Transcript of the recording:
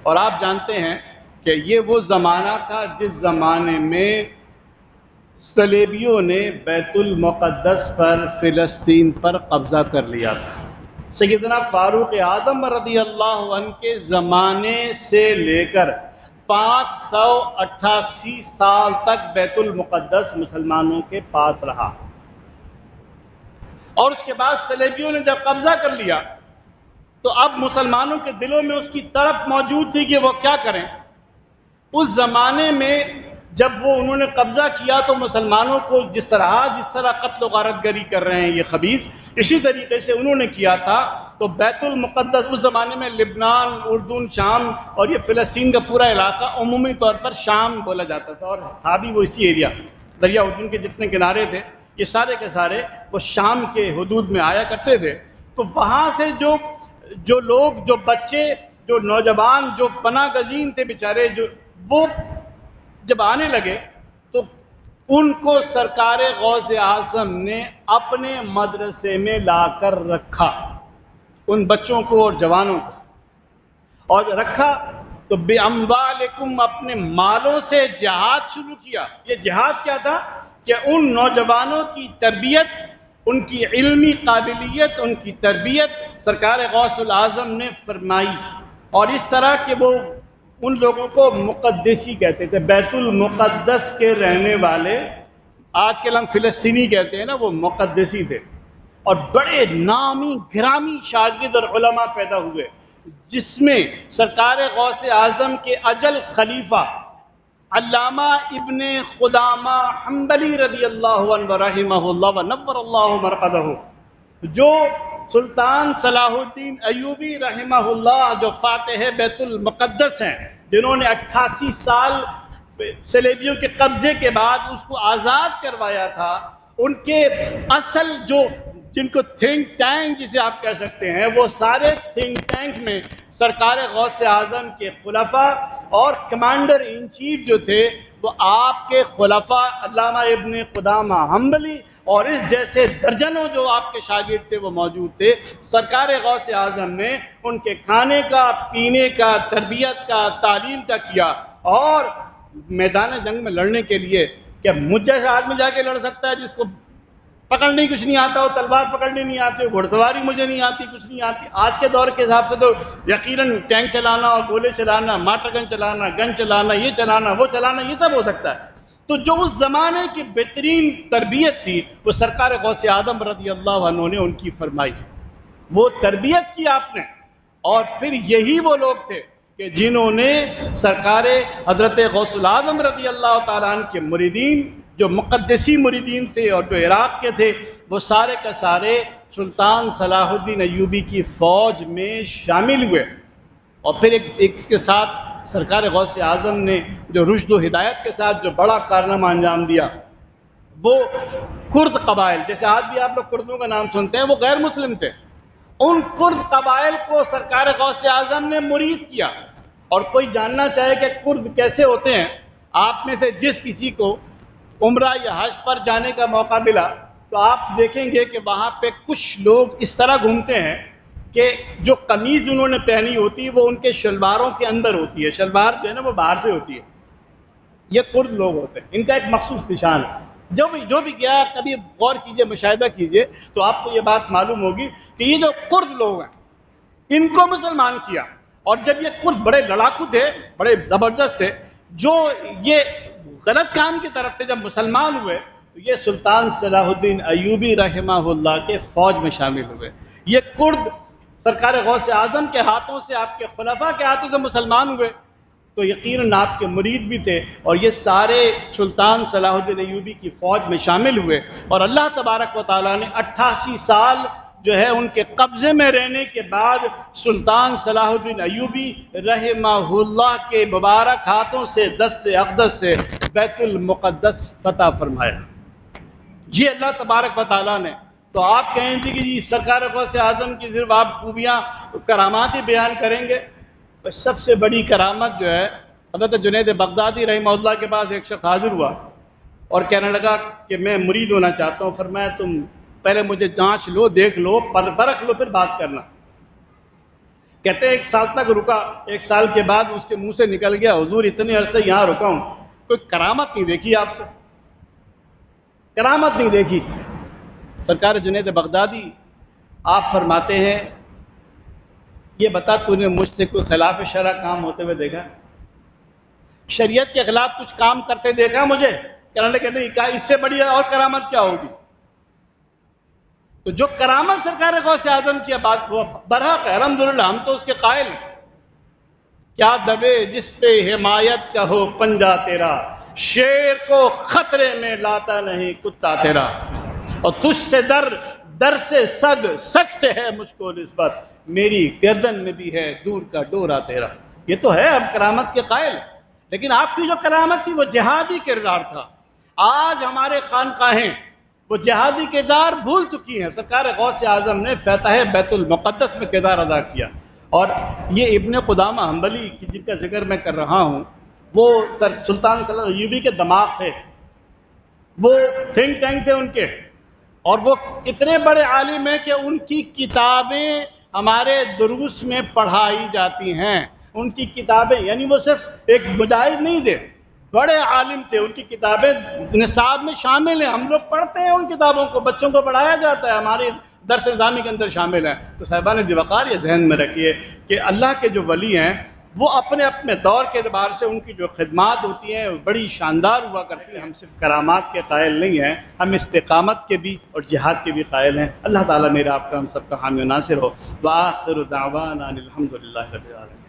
اور آپ جانتے ہیں کہ یہ وہ زمانہ تھا جس زمانے میں صلیبیوں نے بیت المقدس پر، فلسطین پر قبضہ کر لیا تھا۔ سیدنا فاروق اعظم رضی اللہ عنہ کے زمانے سے لے کر 588 سال تک بیت المقدس مسلمانوں کے پاس رہا، اور اس کے بعد صلیبیوں نے جب قبضہ کر لیا تو اب مسلمانوں کے دلوں میں اس کی تڑپ موجود تھی کہ وہ کیا کریں۔ اس زمانے میں جب وہ انہوں نے قبضہ کیا تو مسلمانوں کو جس طرح قتل و غارت گری کر رہے ہیں یہ خبیث، اسی طریقے سے انہوں نے کیا تھا۔ تو بیت المقدس اس زمانے میں لبنان، اردن، شام اور یہ فلسطین کا پورا علاقہ عمومی طور پر شام بولا جاتا تھا، اور تھا بھی وہ اسی ایریا، دریا اردن کے جتنے کنارے تھے یہ سارے کے سارے وہ شام کے حدود میں آیا کرتے تھے۔ تو وہاں سے جو لوگ، جو بچے، جو نوجوان، جو پناہ گزین تھے بیچارے، وہ جب آنے لگے تو ان کو سرکار غوث اعظم نے اپنے مدرسے میں لا کر رکھا، ان بچوں کو اور جوانوں کو، اور رکھا تو بِأَمْوَالِكُمْ، اپنے مالوں سے جہاد شروع کیا۔ یہ جہاد کیا تھا کہ ان نوجوانوں کی تربیت، ان کی علمی قابلیت، ان کی تربیت سرکار غوث الاعظم نے فرمائی، اور اس طرح کہ وہ ان لوگوں کو مقدسی کہتے تھے، بیت المقدس کے رہنے والے، آج کل ہم فلسطینی کہتے ہیں نا، وہ مقدسی تھے، اور بڑے نامی گرامی شاگرد اور علماء پیدا ہوئے، جس میں سرکار غوث اعظم کے اجل خلیفہ علامہ ابن قدامہ حنبلی رضی اللہ عنہ رحمہ اللہ ونور اللہ مرقدہ، جو سلطان صلاح الدین ایوبی رحمہ اللہ، جو فاتح بیت المقدس ہیں، جنہوں نے 88 سال صلیبیوں کے قبضے کے بعد اس کو آزاد کروایا تھا، ان کے اصل جن کو تھنک ٹینک جسے آپ کہہ سکتے ہیں، وہ سارے تھنک ٹینک میں سرکار غوث اعظم کے خلفاء اور کمانڈر ان چیف جو تھے وہ آپ کے خلفاء علامہ ابن قدامہ حنبلی اور اس جیسے درجنوں جو آپ کے شاگرد تھے وہ موجود تھے۔ سرکار غوث اعظم نے ان کے کھانے کا، پینے کا، تربیت کا، تعلیم کا کیا، اور میدان جنگ میں لڑنے کے لیے کیا مجھ جیسا آدمی جا کے لڑ سکتا ہے جس کو پکڑنے کچھ نہیں آتا ہو، تلوار پکڑنے نہیں آتی ہو، گھڑ سواری مجھے نہیں آتی، کچھ نہیں آتی؟ آج کے دور کے حساب سے تو یقیناً ٹینک چلانا اور گولے چلانا، مارٹر گن چلانا، گن چلانا، یہ چلانا، وہ چلانا، یہ سب ہو سکتا ہے۔ تو جو اس زمانے کی بہترین تربیت تھی وہ سرکار غوث اعظم رضی اللہ عنہ نے ان کی فرمائی، وہ تربیت کی آپ نے، اور پھر یہی وہ لوگ تھے کہ جنہوں نے سرکار حضرت غوث الاعظم رضی اللہ تعالیٰ عنہ کے مریدین، جو مقدسی مریدین تھے اور جو عراق کے تھے، وہ سارے کا سارے سلطان صلاح الدین ایوبی کی فوج میں شامل ہوئے، اور پھر ایک کے ساتھ سرکار غوث اعظم نے جو رشد و ہدایت کے ساتھ جو بڑا کارنامہ انجام دیا، وہ کرد قبائل، جیسے آج بھی آپ لوگ کردوں کا نام سنتے ہیں، وہ غیر مسلم تھے، ان کرد قبائل کو سرکار غوث اعظم نے مرید کیا۔ اور کوئی جاننا چاہے کہ کرد کیسے ہوتے ہیں، آپ میں سے جس کسی کو عمرہ یا حج پر جانے کا موقع ملا تو آپ دیکھیں گے کہ وہاں پہ کچھ لوگ اس طرح گھومتے ہیں کہ جو قمیض انہوں نے پہنی ہوتی ہے وہ ان کے شلواروں کے اندر ہوتی ہے، شلوار جو ہے نا وہ باہر سے ہوتی ہے۔ یہ کرد لوگ ہوتے ہیں، ان کا ایک مخصوص نشان ہے۔ جو بھی گیا کبھی غور کیجئے، مشاہدہ کیجئے تو آپ کو یہ بات معلوم ہوگی کہ یہ جو کرد لوگ ہیں ان کو مسلمان کیا، اور جب یہ کرد بڑے لڑاکو تھے، بڑے زبردست تھے، جو یہ غلط کام کی طرف تھے، جب مسلمان ہوئے تو یہ سلطان صلاح الدین ایوبی رحمہ اللہ کے فوج میں شامل ہوئے۔ یہ کرد سرکار غوث اعظم کے ہاتھوں سے، آپ کے خلفاء کے ہاتھوں سے مسلمان ہوئے تو یقیناً آپ کے مرید بھی تھے، اور یہ سارے سلطان صلاح الدین ایوبی کی فوج میں شامل ہوئے، اور اللہ تبارک و تعالیٰ نے 88 سال جو ہے ان کے قبضے میں رہنے کے بعد سلطان صلاح الدین ایوبی رحمہ اللہ کے مبارک ہاتھوں سے دست اقدس سے بیت المقدس فتح فرمایا۔ جی اللہ تبارک و تعالیٰ نے، تو آپ کہیں گے کہ جی سرکار غوث اعظم کی صرف آپ خوبیاں، کرامات ہی بیان کریں گے؟ سب سے بڑی کرامت جو ہے، حضرت جنید بغدادی رحمہ اللہ کے پاس ایک شخص حاضر ہوا اور کہنے لگا کہ میں مرید ہونا چاہتا ہوں۔ فرمایا تم پہلے مجھے جانچ لو، دیکھ لو، پرکھ لو، پھر بات کرنا۔ کہتے ہیں 1 سال تک رکا، 1 سال کے بعد اس کے منہ سے نکل گیا حضور اتنے عرصے یہاں رکا ہوں، کوئی کرامت نہیں دیکھی آپ سے، کرامت نہیں دیکھی۔ سرکار جنید بغدادی آپ فرماتے ہیں یہ بتا تو نے مجھ سے کوئی خلاف شرع کام ہوتے ہوئے دیکھا، شریعت کے خلاف کچھ کام کرتے دیکھا مجھے؟ کہنے لگے نہیں، کہا اس سے بڑی اور کرامت کیا ہوگی؟ تو جو کرامت سرکار غوث اعظم کی بات وہ برحق ہے، الحمدللہ ہم تو اس کے قائل۔ کیا دبے جس پہ حمایت کا ہو پنجہ تیرا، شیر کو خطرے میں لاتا نہیں کتا تیرا، اور تجھ سے در سے سگ سے ہے مجھ کو نسبت، میری گردن میں بھی ہے دور کا ڈورا تیرا۔ یہ تو ہے ہم کرامت کے قائل، لیکن آپ کی جو کرامت تھی وہ جہادی کردار تھا۔ آج ہمارے خانقاہیں وہ جہادی کردار بھول چکی ہیں۔ سرکار غوث اعظم نے فتح بیت المقدس میں کردار ادا کیا، اور یہ ابن قدامہ حنبلی کی جن کا ذکر میں کر رہا ہوں، وہ سلطان صلی اللہ علیہ ایوبی کے دماغ تھے، وہ تھنک ٹینک تھے ان کے، اور وہ اتنے بڑے عالم ہیں کہ ان کی کتابیں ہمارے دروس میں پڑھائی جاتی ہیں۔ ان کی کتابیں، یعنی وہ صرف ایک مجاہد نہیں تھے، بڑے عالم تھے، ان کی کتابیں نصاب میں شامل ہیں، ہم لوگ پڑھتے ہیں ان کتابوں کو، بچوں کو پڑھایا جاتا ہے، ہمارے درس نظامی کے اندر شامل ہیں۔ تو صاحبان ذی وقار یہ ذہن میں رکھیے کہ اللہ کے جو ولی ہیں وہ اپنے اپنے دور کے اعتبار سے ان کی جو خدمات ہوتی ہیں وہ بڑی شاندار ہوا کرتی ہیں۔ ہم صرف کرامات کے قائل نہیں ہیں، ہم استقامت کے بھی اور جہاد کے بھی قائل ہیں۔ اللہ تعالیٰ میرا آپ کا ہم سب کا حامی و ناصر ہو۔ وآخر دعوانا الحمدللہ رب العالمین۔